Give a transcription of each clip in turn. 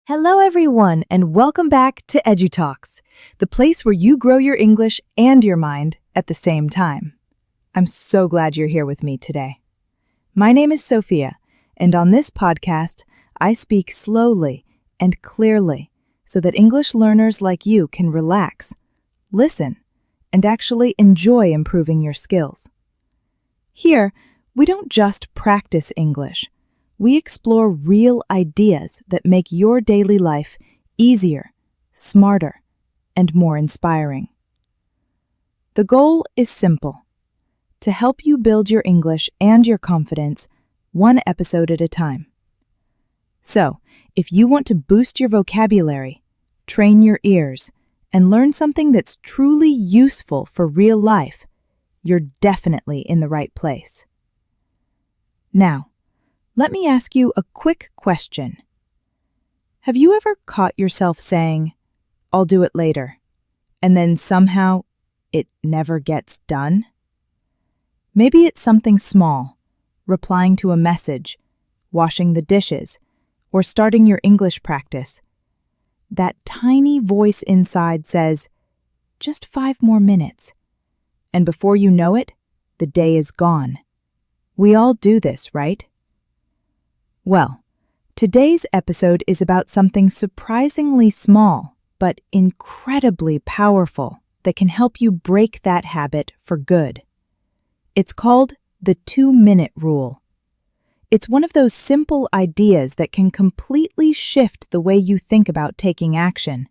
Hello, everyone, and welcome back to EduTalks, the place where you grow your English and your mind at the same time. I'm so glad you're here with me today. My name is Sophia, and on this podcast, I speak slowly and clearly so that English learners like you can relax, listen, and actually enjoy improving your skills. Here, we don't just practice English. We explore real ideas that make your daily life easier, smarter, and more inspiring. The goal is simple: to help you build your English and your confidence one episode at a time. So, if you want to boost your vocabulary, train your ears, and learn something that's truly useful for real life, you're definitely in the right place. Now, let me ask you a quick question. Have you ever caught yourself saying, "I'll do it later," and then somehow it never gets done? Maybe it's something small, replying to a message, washing the dishes, or starting your English practice. That tiny voice inside says, "Just 5 more minutes." And before you know it, the day is gone. We all do this, right? Well, today's episode is about something surprisingly small, but incredibly powerful that can help you break that habit for good. It's called the 2-minute rule. It's one of those simple ideas that can completely shift the way you think about taking action.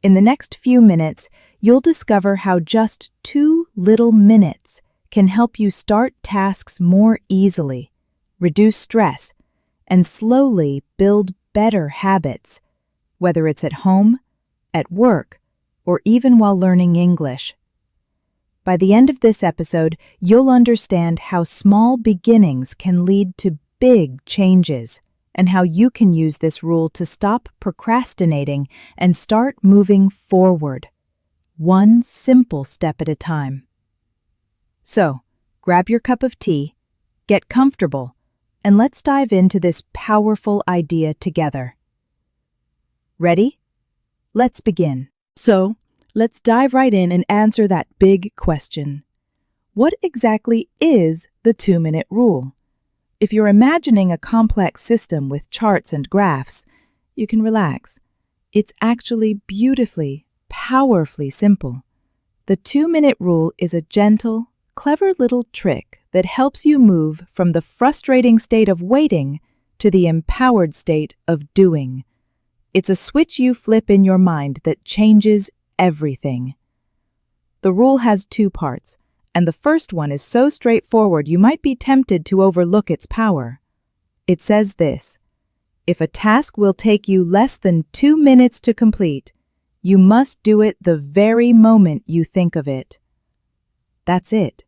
In the next few minutes, you'll discover how just 2 little minutes can help you start tasks more easily, reduce stress, and slowly build better habits, whether it's at home, at work, or even while learning English. By the end of this episode, you'll understand how small beginnings can lead to big changes, and how you can use this rule to stop procrastinating and start moving forward, one simple step at a time. So, grab your cup of tea, get comfortable, and let's dive into this powerful idea together. Ready? Let's begin. So, let's dive right in and answer that big question. What exactly is the 2-minute rule? If you're imagining a complex system with charts and graphs, you can relax. It's actually beautifully, powerfully simple. The 2-minute rule is a gentle, clever little trick that helps you move from the frustrating state of waiting to the empowered state of doing. It's a switch you flip in your mind that changes everything. The rule has 2 parts, and the first one is so straightforward you might be tempted to overlook its power. It says this: if a task will take you less than 2 minutes to complete, you must do it the very moment you think of it. That's it.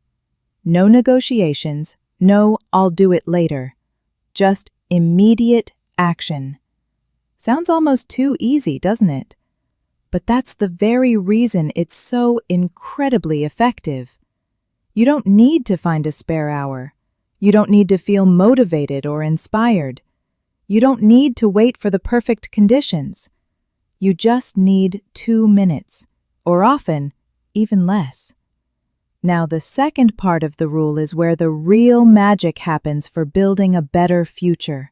No negotiations, no "I'll do it later." Just immediate action. Sounds almost too easy, doesn't it? But that's the very reason it's so incredibly effective. You don't need to find a spare hour. You don't need to feel motivated or inspired. You don't need to wait for the perfect conditions. You just need 2 minutes, or often, even less. Now, the second part of the rule is where the real magic happens for building a better future.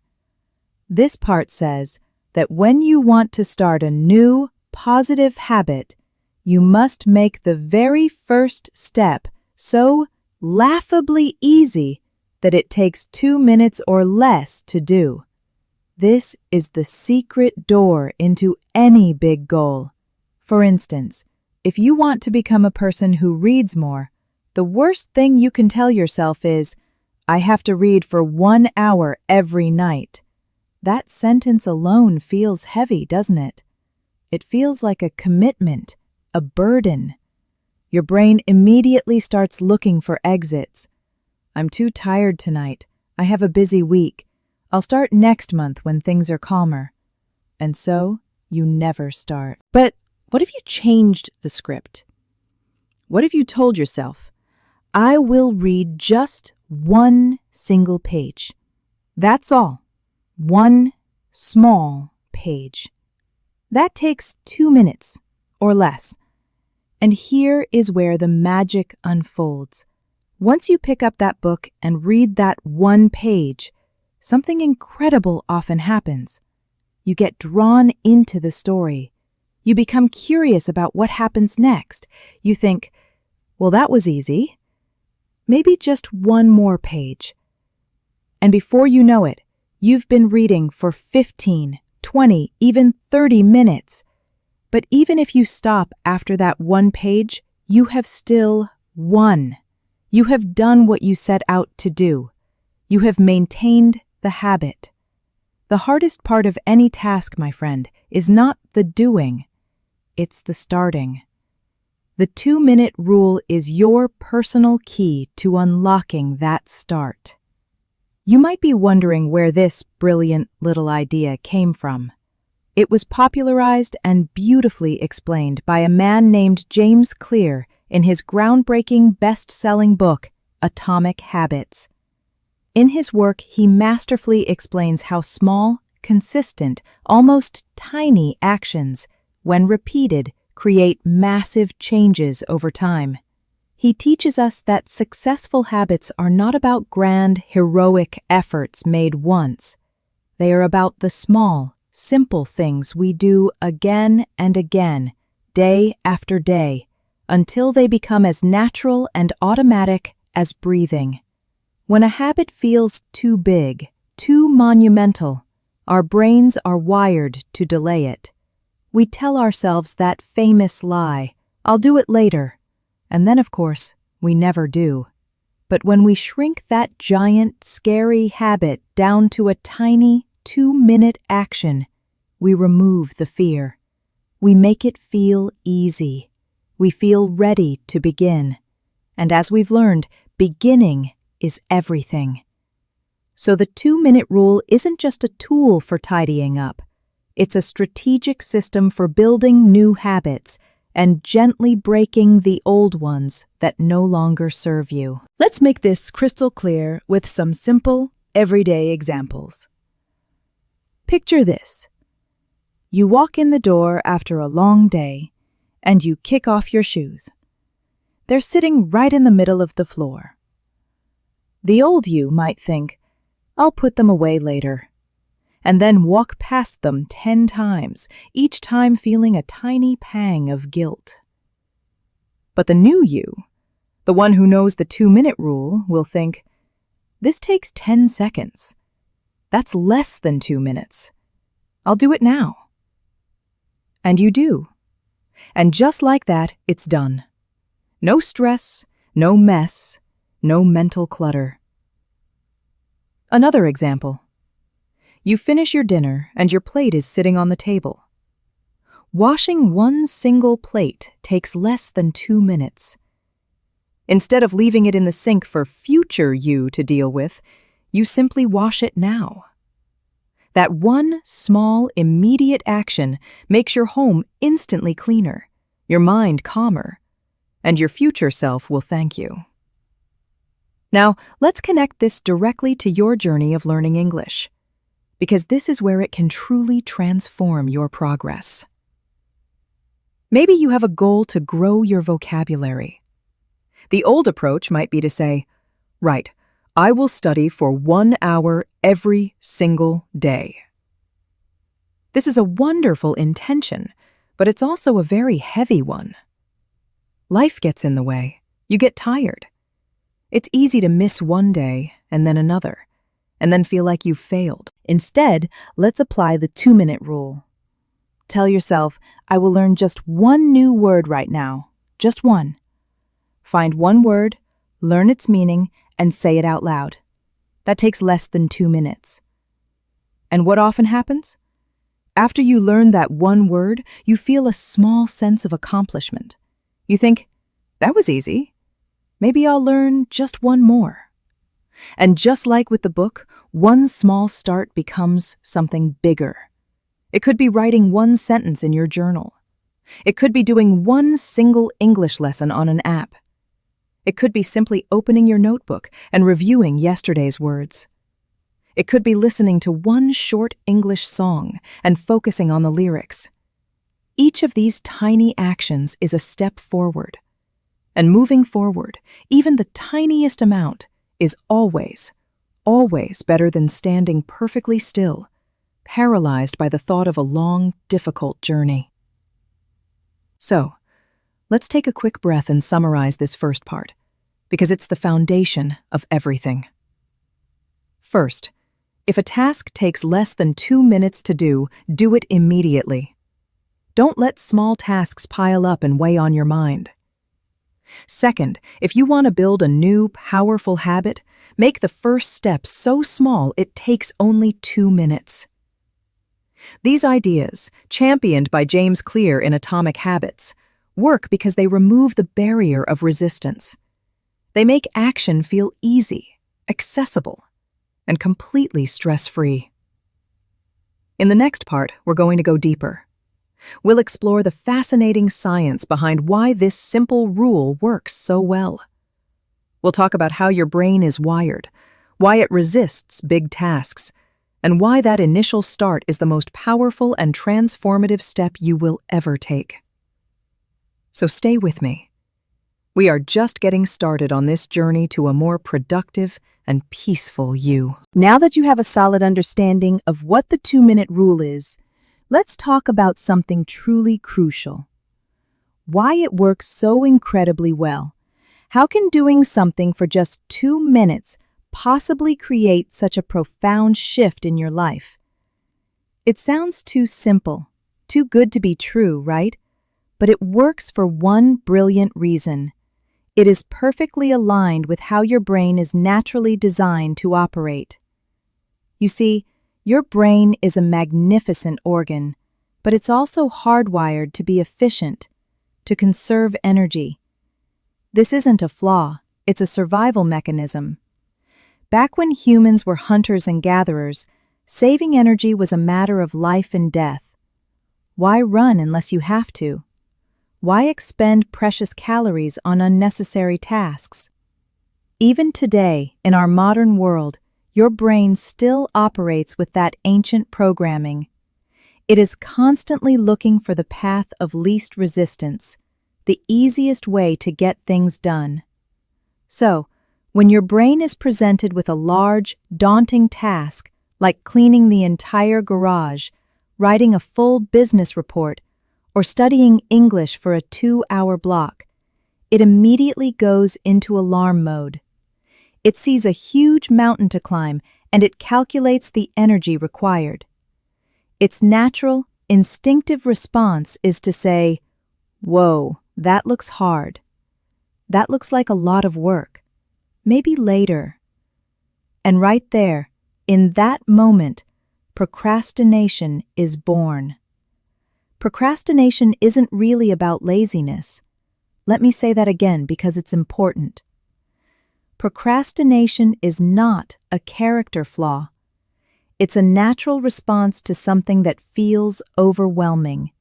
This part says that when you want to start a new, positive habit, you must make the very first step so laughably easy that it takes 2 minutes or less to do. This is the secret door into any big goal. For instance, if you want to become a person who reads more, the worst thing you can tell yourself is, "I have to read for 1 hour every night." That sentence alone feels heavy, doesn't it? It feels like a commitment, a burden. Your brain immediately starts looking for exits. "I'm too tired tonight. I have a busy week. I'll start next month when things are calmer." And so, you never start. But what if you changed the script? What if you told yourself, "I will read just 1 single page. That's all. 1 small page. That takes 2 minutes or less. And here is where the magic unfolds. Once you pick up that book and read that one page, something incredible often happens. You get drawn into the story. You become curious about what happens next. You think, well, that was easy. Maybe just one more page. And before you know it, you've been reading for 15, 20, even 30 minutes. But even if you stop after that one page, you have still won. You have done what you set out to do. You have maintained the habit. The hardest part of any task, my friend, is not the doing. It's the starting. The 2-minute rule is your personal key to unlocking that start. You might be wondering where this brilliant little idea came from. It was popularized and beautifully explained by a man named James Clear in his groundbreaking best-selling book, Atomic Habits. In his work, he masterfully explains how small, consistent, almost tiny actions, when repeated, create massive changes over time. He teaches us that successful habits are not about grand, heroic efforts made once. They are about the small, simple things we do again and again, day after day, until they become as natural and automatic as breathing. When a habit feels too big, too monumental, our brains are wired to delay it. We tell ourselves that famous lie, I'll do it later. And then, of course, we never do. But when we shrink that giant, scary habit down to a tiny 2-minute action, we remove the fear. We make it feel easy. We feel ready to begin. And as we've learned, beginning is everything. So the 2-minute rule isn't just a tool for tidying up. It's a strategic system for building new habits and gently breaking the old ones that no longer serve you. Let's make this crystal clear with some simple, everyday examples. Picture this. You walk in the door after a long day, and you kick off your shoes. They're sitting right in the middle of the floor. The old you might think, I'll put them away later, and then walk past them 10 times, each time feeling a tiny pang of guilt. But the new you, the one who knows the 2-minute rule, will think, this takes 10 seconds. That's less than 2 minutes. I'll do it now. And you do. And just like that, it's done. No stress, no mess, no mental clutter. Another example. You finish your dinner and your plate is sitting on the table. Washing one single plate takes less than 2 minutes. Instead of leaving it in the sink for future you to deal with, you simply wash it now. That one small, immediate action makes your home instantly cleaner, your mind calmer, and your future self will thank you. Now, let's connect this directly to your journey of learning English, because this is where it can truly transform your progress. Maybe you have a goal to grow your vocabulary. The old approach might be to say, right, I will study for 1 hour every single day. This is a wonderful intention, but it's also a very heavy one. Life gets in the way. You get tired. It's easy to miss one day and then another, and then feel like you've failed. Instead, let's apply the 2-minute rule. Tell yourself, I will learn just one new word right now, just one. Find one word, learn its meaning, and say it out loud. That takes less than 2 minutes. And what often happens? After you learn that one word, you feel a small sense of accomplishment. You think, that was easy. Maybe I'll learn just one more. And just like with the book, one small start becomes something bigger. It could be writing one sentence in your journal. It could be doing one single English lesson on an app. It could be simply opening your notebook and reviewing yesterday's words. It could be listening to one short English song and focusing on the lyrics. Each of these tiny actions is a step forward. And moving forward, even the tiniest amount, is always better than standing perfectly still, paralyzed by the thought of a long, difficult journey. So, let's take a quick breath and summarize this first part, because it's the foundation of everything. First, if a task takes less than 2 minutes to do it immediately. Don't let small tasks pile up and weigh on your mind. Second, if you want to build a new, powerful habit, make the first step so small it takes only 2 minutes. These ideas, championed by James Clear in Atomic Habits, work because they remove the barrier of resistance. They make action feel easy, accessible, and completely stress-free. In the next part, we're going to go deeper. We'll explore the fascinating science behind why this simple rule works so well. We'll talk about how your brain is wired, why it resists big tasks, and why that initial start is the most powerful and transformative step you will ever take. So stay with me. We are just getting started on this journey to a more productive and peaceful you. Now that you have a solid understanding of what the 2-minute rule is, let's talk about something truly crucial. Why it works so incredibly well. How can doing something for just 2 minutes possibly create such a profound shift in your life? It sounds too simple, too good to be true, right? But it works for one brilliant reason. It is perfectly aligned with how your brain is naturally designed to operate. You see, your brain is a magnificent organ, but it's also hardwired to be efficient, to conserve energy. This isn't a flaw, it's a survival mechanism. Back when humans were hunters and gatherers, saving energy was a matter of life and death. Why run unless you have to? Why expend precious calories on unnecessary tasks? Even today, in our modern world, your brain still operates with that ancient programming. It is constantly looking for the path of least resistance, the easiest way to get things done. So, when your brain is presented with a large, daunting task, like cleaning the entire garage, writing a full business report, or studying English for a 2-hour block, it immediately goes into alarm mode. It sees a huge mountain to climb, and it calculates the energy required. Its natural, instinctive response is to say, "Whoa, that looks hard. That looks like a lot of work. Maybe later." And right there, in that moment, procrastination is born. Procrastination isn't really about laziness. Let me say that again because it's important. Procrastination is not a character flaw. It's a natural response to something that feels overwhelming.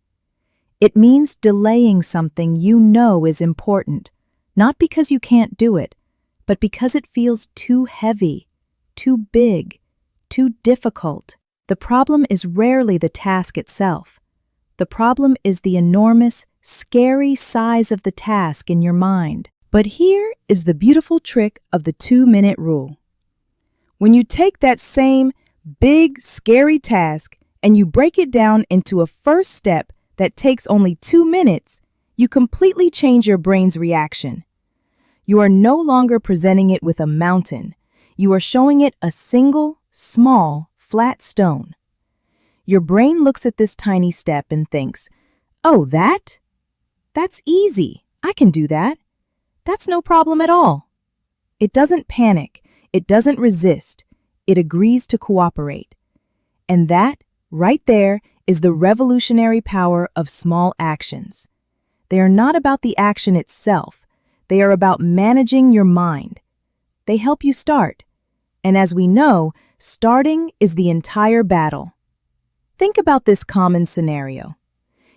It means delaying something you know is important, not because you can't do it, but because it feels too heavy, too big, too difficult. The problem is rarely the task itself. The problem is the enormous, scary size of the task in your mind. But here is the beautiful trick of the 2-minute rule. When you take that same big, scary task and you break it down into a first step that takes only 2 minutes, you completely change your brain's reaction. You are no longer presenting it with a mountain. You are showing it a single, small, flat stone. Your brain looks at this tiny step and thinks, "Oh, that's easy. I can do that. That's no problem at all." It doesn't panic. It doesn't resist. It agrees to cooperate. And that, right there, is the revolutionary power of small actions. They are not about the action itself. They are about managing your mind. They help you start. And as we know, starting is the entire battle. Think about this common scenario.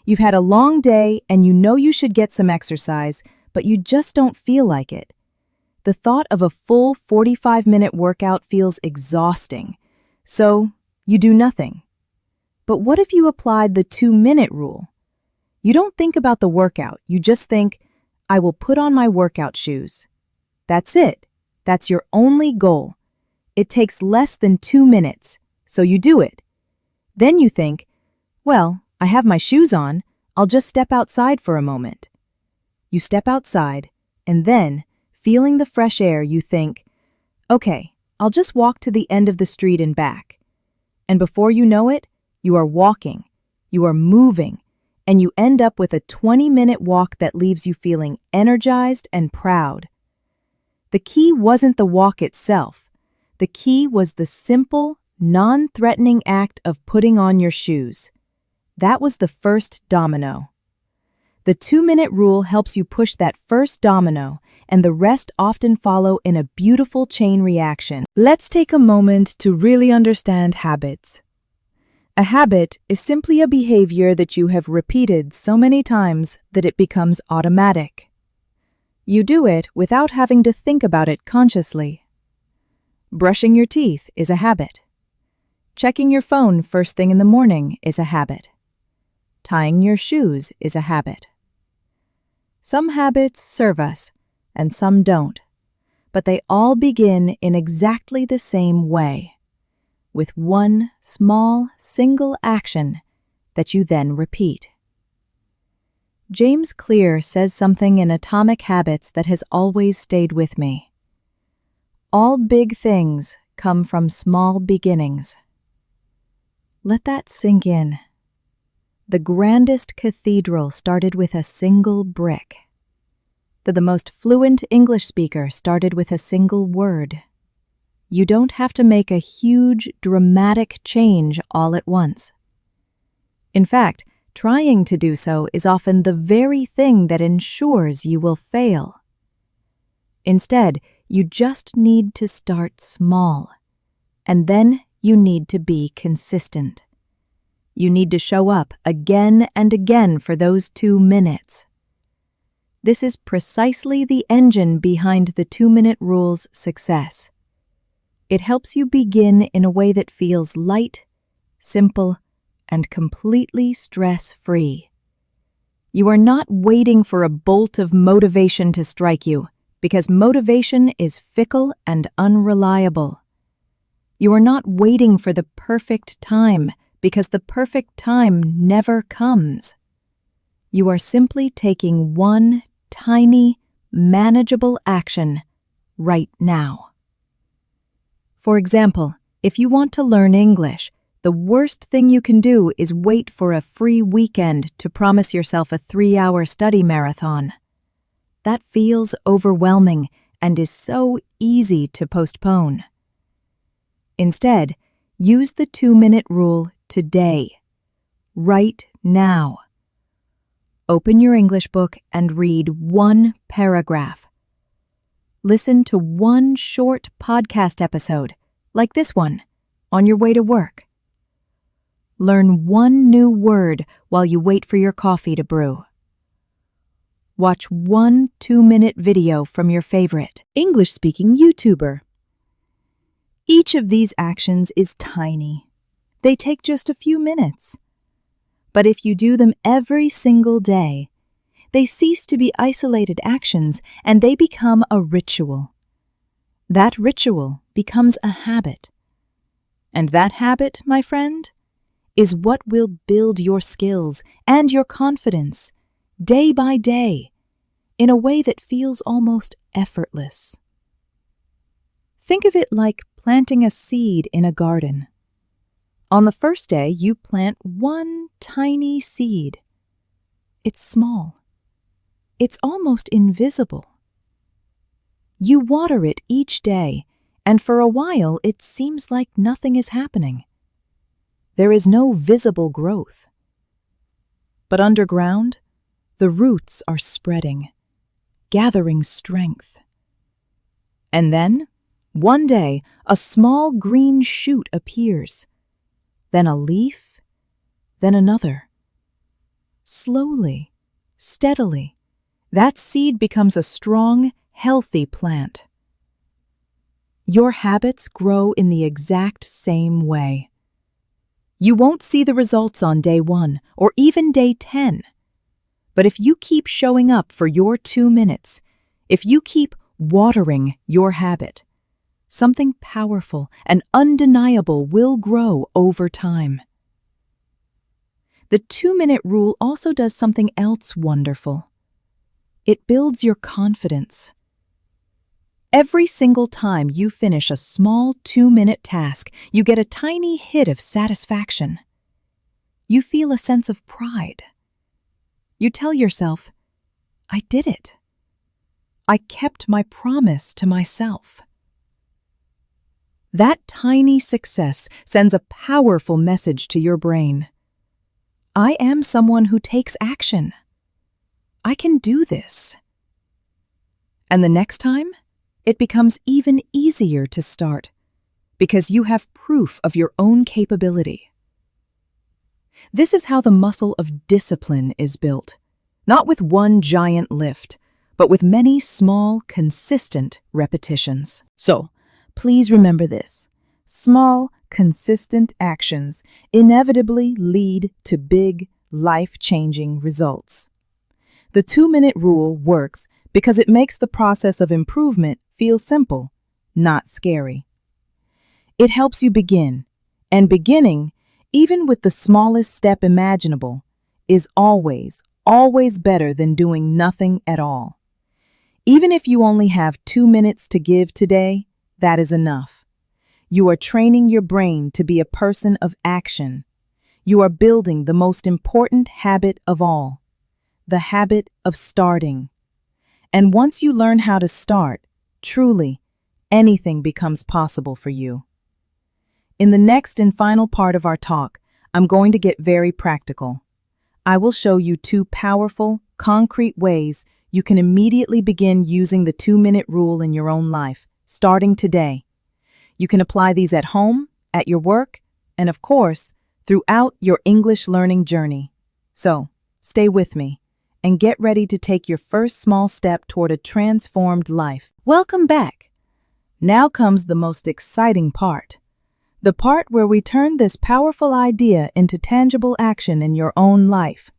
You've had a long day and you know you should get some exercise, but you just don't feel like it. The thought of a full 45-minute workout feels exhausting. So, you do nothing. But what if you applied the 2-minute rule? You don't think about the workout, you just think, I will put on my workout shoes. That's it. That's your only goal. It takes less than 2 minutes, so you do it. Then you think, well, I have my shoes on, I'll just step outside for a moment. You step outside, and then, feeling the fresh air, you think, okay, I'll just walk to the end of the street and back. And before you know it, you are walking, you are moving, and you end up with a 20-minute walk that leaves you feeling energized and proud. The key wasn't the walk itself. The key was the simple, non-threatening act of putting on your shoes. That was the first domino. The 2-minute rule helps you push that first domino, and the rest often follow in a beautiful chain reaction. Let's take a moment to really understand habits. A habit is simply a behavior that you have repeated so many times that it becomes automatic. You do it without having to think about it consciously. Brushing your teeth is a habit. Checking your phone first thing in the morning is a habit. Tying your shoes is a habit. Some habits serve us, and some don't, but they all begin in exactly the same way, with one small, single action that you then repeat. James Clear says something in Atomic Habits that has always stayed with me. All big things come from small beginnings. Let that sink in. The grandest cathedral started with a single brick. The most fluent English speaker started with a single word. You don't have to make a huge, dramatic change all at once. In fact, trying to do so is often the very thing that ensures you will fail. Instead, you just need to start small, and then you need to be consistent. You need to show up again and again for those 2 minutes. This is precisely the engine behind the 2-minute rule's success. It helps you begin in a way that feels light, simple, and completely stress-free. You are not waiting for a bolt of motivation to strike you, because motivation is fickle and unreliable. You are not waiting for the perfect time, because the perfect time never comes. You are simply taking one tiny, manageable action right now. For example, if you want to learn English, the worst thing you can do is wait for a free weekend to promise yourself a 3-hour study marathon. That feels overwhelming and is so easy to postpone. Instead, use the 2-minute rule today, right now. Open your English book and read one paragraph. Listen to one short podcast episode, like this one, on your way to work. Learn one new word while you wait for your coffee to brew. Watch one 2-minute video from your favorite English-speaking YouTuber. Each of these actions is tiny. They take just a few minutes. But if you do them every single day, they cease to be isolated actions and they become a ritual. That ritual becomes a habit. And that habit, my friend, is what will build your skills and your confidence day by day in a way that feels almost effortless. Think of it like planting a seed in a garden. On the first day, you plant one tiny seed. It's small. It's almost invisible. You water it each day, and for a while it seems like nothing is happening. There is no visible growth. But underground, the roots are spreading, gathering strength. And then, one day, a small green shoot appears. Then a leaf, then another. Slowly, steadily, that seed becomes a strong, healthy plant. Your habits grow in the exact same way. You won't see the results on day 1 or even day 10. But if you keep showing up for your 2 minutes, if you keep watering your habit, something powerful and undeniable will grow over time. The 2-minute rule also does something else wonderful. It builds your confidence. Every single time you finish a small 2-minute task, you get a tiny hit of satisfaction. You feel a sense of pride. You tell yourself, I did it. I kept my promise to myself. That tiny success sends a powerful message to your brain. I am someone who takes action. I can do this. And the next time, it becomes even easier to start because you have proof of your own capability. This is how the muscle of discipline is built, not with one giant lift, but with many small, consistent repetitions. So, please remember this. Small, consistent actions inevitably lead to big, life-changing results. The 2-minute rule works because it makes the process of improvement feel simple, not scary. It helps you begin, and beginning, even with the smallest step imaginable, is always better than doing nothing at all. Even if you only have 2 minutes to give today, that is enough. You are training your brain to be a person of action. You are building the most important habit of all, the habit of starting. And once you learn how to start, truly, anything becomes possible for you. In the next and final part of our talk, I'm going to get very practical. I will show you 2 powerful, concrete ways you can immediately begin using the 2-minute rule in your own life, starting today. You can apply these at home, at your work, and of course, throughout your English learning journey. So, stay with me and get ready to take your first small step toward a transformed life. Welcome back. Now comes the most exciting part. The part where we turn this powerful idea into tangible action in your own life.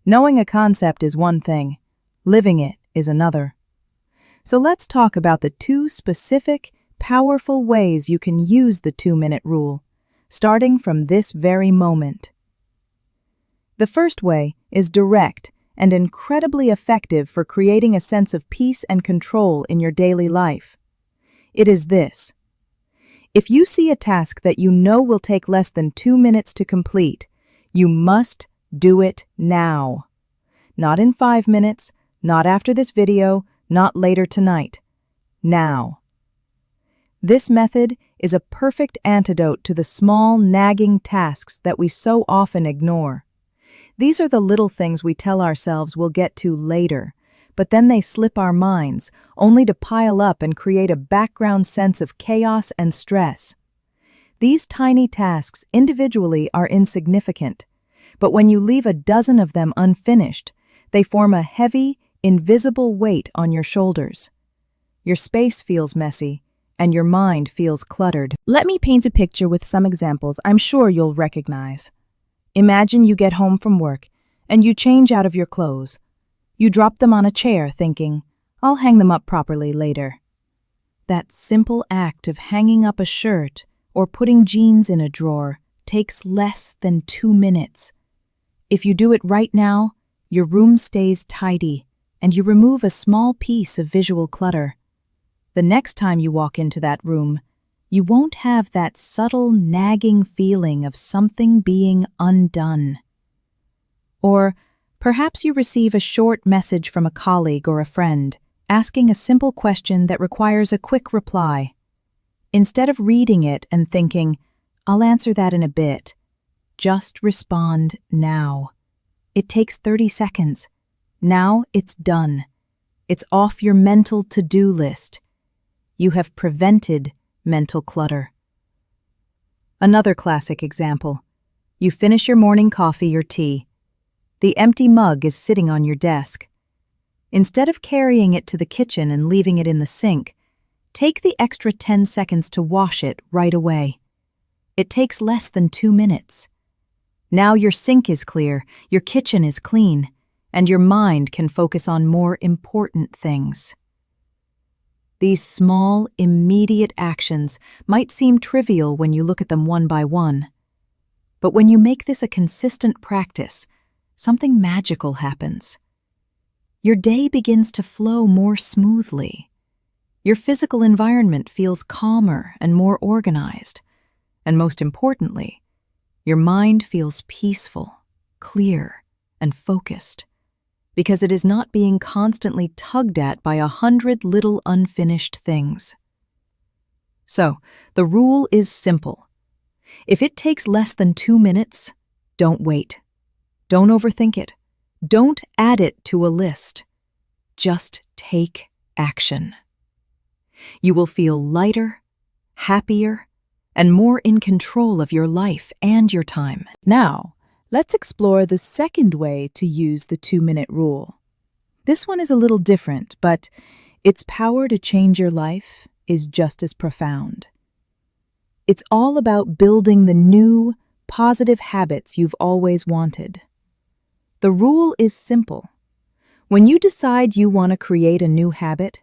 Knowing a concept is one thing, living it is another. So let's talk about the 2 specific, powerful ways you can use the 2-minute rule, starting from this very moment. The first way is direct and incredibly effective for creating a sense of peace and control in your daily life. It is this. If you see a task that you know will take less than 2 minutes to complete, you must do it now. Not in 5 minutes, not after this video, not later tonight. Now. This method is a perfect antidote to the small, nagging tasks that we so often ignore. These are the little things we tell ourselves we'll get to later, but then they slip our minds, only to pile up and create a background sense of chaos and stress. These tiny tasks individually are insignificant, but when you leave a dozen of them unfinished, they form a heavy, invisible weight on your shoulders. Your space feels messy, and your mind feels cluttered. Let me paint a picture with some examples I'm sure you'll recognize. Imagine you get home from work, and you change out of your clothes. You drop them on a chair thinking, I'll hang them up properly later. That simple act of hanging up a shirt or putting jeans in a drawer takes less than 2 minutes. If you do it right now, your room stays tidy, and you remove a small piece of visual clutter. The next time you walk into that room, you won't have that subtle, nagging feeling of something being undone. Or perhaps you receive a short message from a colleague or a friend, asking a simple question that requires a quick reply. Instead of reading it and thinking, I'll answer that in a bit, just respond now. It takes 30 seconds. Now it's done. It's off your mental to-do list. You have prevented mental clutter. Another classic example. You finish your morning coffee or tea. The empty mug is sitting on your desk. Instead of carrying it to the kitchen and leaving it in the sink, take the extra 10 seconds to wash it right away. It takes less than 2 minutes. Now your sink is clear, your kitchen is clean, and your mind can focus on more important things. These small, immediate actions might seem trivial when you look at them one by one. But when you make this a consistent practice, something magical happens. Your day begins to flow more smoothly. Your physical environment feels calmer and more organized. And most importantly, your mind feels peaceful, clear, and focused, because it is not being constantly tugged at by 100 little unfinished things. So, the rule is simple. If it takes less than 2 minutes, don't wait. Don't overthink it. Don't add it to a list. Just take action. You will feel lighter, happier, and more in control of your life and your time. Now, let's explore the second way to use the 2-minute rule. This one is a little different, but its power to change your life is just as profound. It's all about building the new, positive habits you've always wanted. The rule is simple. When you decide you want to create a new habit,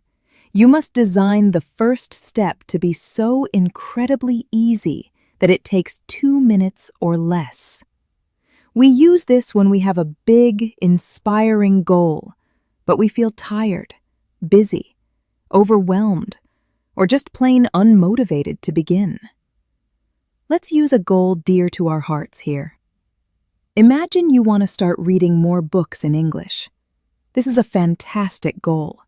you must design the first step to be so incredibly easy that it takes 2 minutes or less. We use this when we have a big, inspiring goal, but we feel tired, busy, overwhelmed, or just plain unmotivated to begin. Let's use a goal dear to our hearts here. Imagine you want to start reading more books in English. This is a fantastic goal.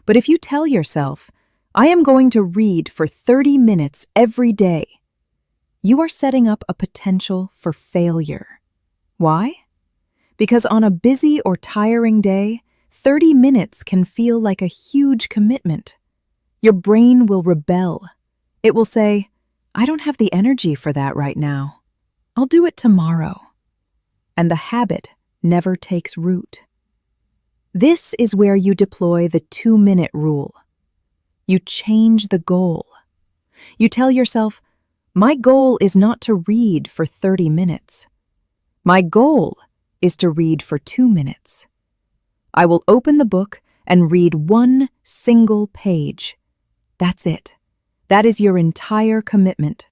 But if you tell yourself, I am going to read for 30 minutes every day, you are setting up a potential for failure. Why? Because on a busy or tiring day, 30 minutes can feel like a huge commitment. Your brain will rebel. It will say, I don't have the energy for that right now. I'll do it tomorrow. And the habit never takes root. This is where you deploy the 2-minute rule. You change the goal. You tell yourself, my goal is not to read for 30 minutes. My goal is to read for 2 minutes. I will open the book and read one single page. That's it. That is your entire commitment.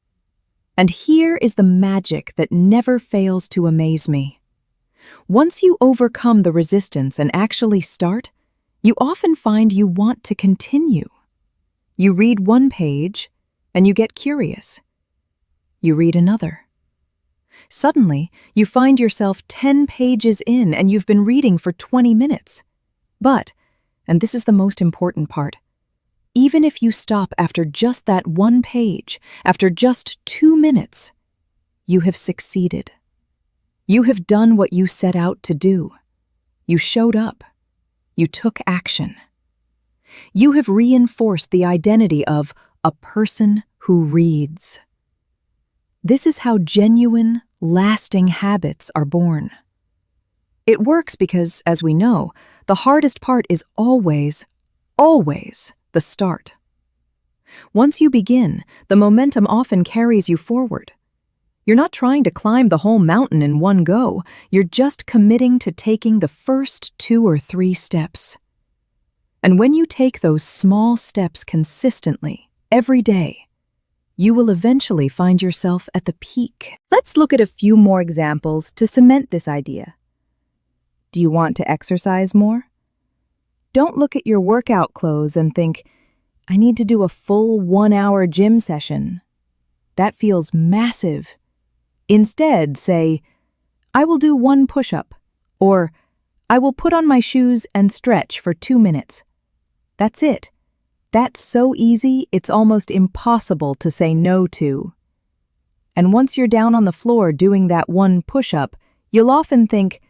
And here is the magic that never fails to amaze me. Once you overcome the resistance and actually start, you often find you want to continue. You read one page, and you get curious. You read another. Suddenly, you find yourself 10 pages in and you've been reading for 20 minutes. But, and this is the most important part, even if you stop after just that one page, after just 2 minutes, you have succeeded. You have done what you set out to do. You showed up. You took action. You have reinforced the identity of a person who reads. This is how genuine, lasting habits are born. It works because, as we know, the hardest part is always the start. Once you begin, the momentum often carries you forward. You're not trying to climb the whole mountain in one go. You're just committing to taking the first 2 or 3 steps. And when you take those small steps consistently, every day, you will eventually find yourself at the peak. Let's look at a few more examples to cement this idea. Do you want to exercise more? Don't look at your workout clothes and think, I need to do a full 1-hour gym session. That feels massive. Instead, say, I will do 1 push-up, or I will put on my shoes and stretch for 2 minutes. That's it. That's so easy, it's almost impossible to say no to. And once you're down on the floor doing that 1 push-up, you'll often think,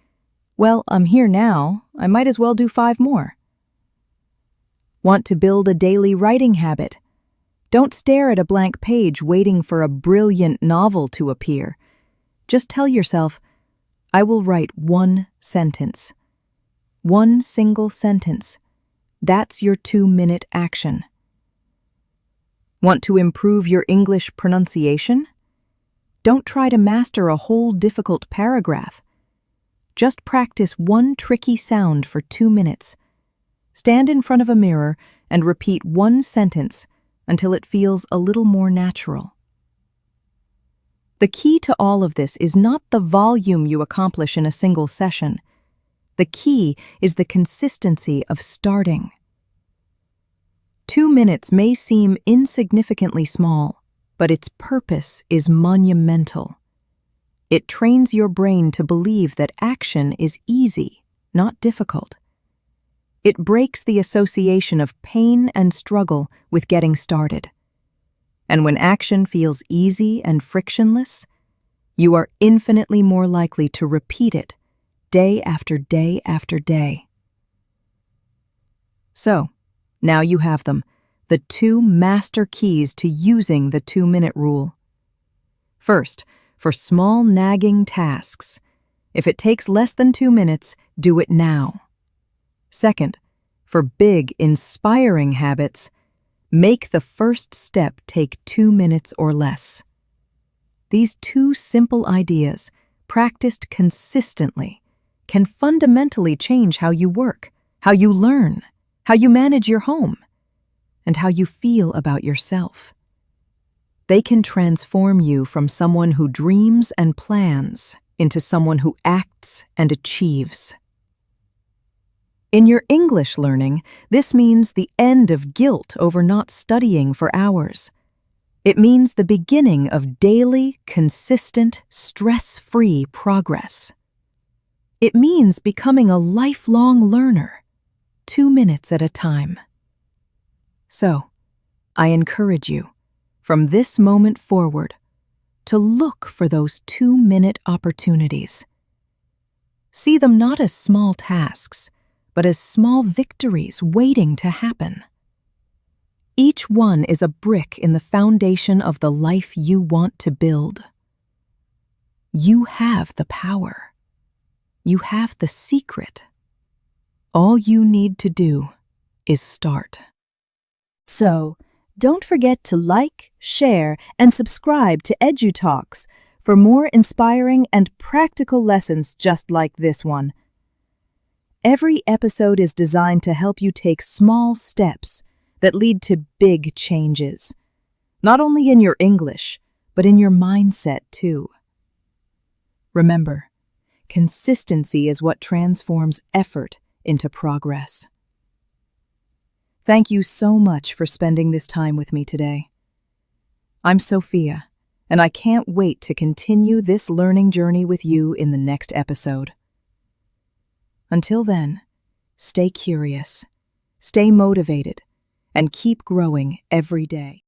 well, I'm here now, I might as well do 5 more. Want to build a daily writing habit? Don't stare at a blank page waiting for a brilliant novel to appear. Just tell yourself, I will write 1 sentence. 1 single sentence. That's your 2-minute action. Want to improve your English pronunciation? Don't try to master a whole difficult paragraph. Just practice one tricky sound for 2 minutes. Stand in front of a mirror and repeat one sentence until it feels a little more natural. The key to all of this is not the volume you accomplish in a single session. The key is the consistency of starting. 2 minutes may seem insignificantly small, but its purpose is monumental. It trains your brain to believe that action is easy, not difficult. It breaks the association of pain and struggle with getting started. And when action feels easy and frictionless, you are infinitely more likely to repeat it day after day after day. So, now you have them, the 2 master keys to using the 2-minute rule. First, for small nagging tasks, if it takes less than 2 minutes, do it now. Second, for big, inspiring habits, make the first step take 2 minutes or less. These 2 simple ideas, practiced consistently, can fundamentally change how you work, how you learn, how you manage your home, and how you feel about yourself. They can transform you from someone who dreams and plans into someone who acts and achieves. In your English learning, this means the end of guilt over not studying for hours. It means the beginning of daily, consistent, stress-free progress. It means becoming a lifelong learner, 2 minutes at a time. So, I encourage you, from this moment forward, to look for those 2-minute opportunities. See them not as small tasks, but as small victories waiting to happen. Each one is a brick in the foundation of the life you want to build. You have the power. You have the secret. All you need to do is start. So, don't forget to like, share, and subscribe to EduTalks for more inspiring and practical lessons just like this one. Every episode is designed to help you take small steps that lead to big changes, not only in your English, but in your mindset too. Remember, consistency is what transforms effort into progress. Thank you so much for spending this time with me today. I'm Sophia, and I can't wait to continue this learning journey with you in the next episode. Until then, stay curious, stay motivated, and keep growing every day.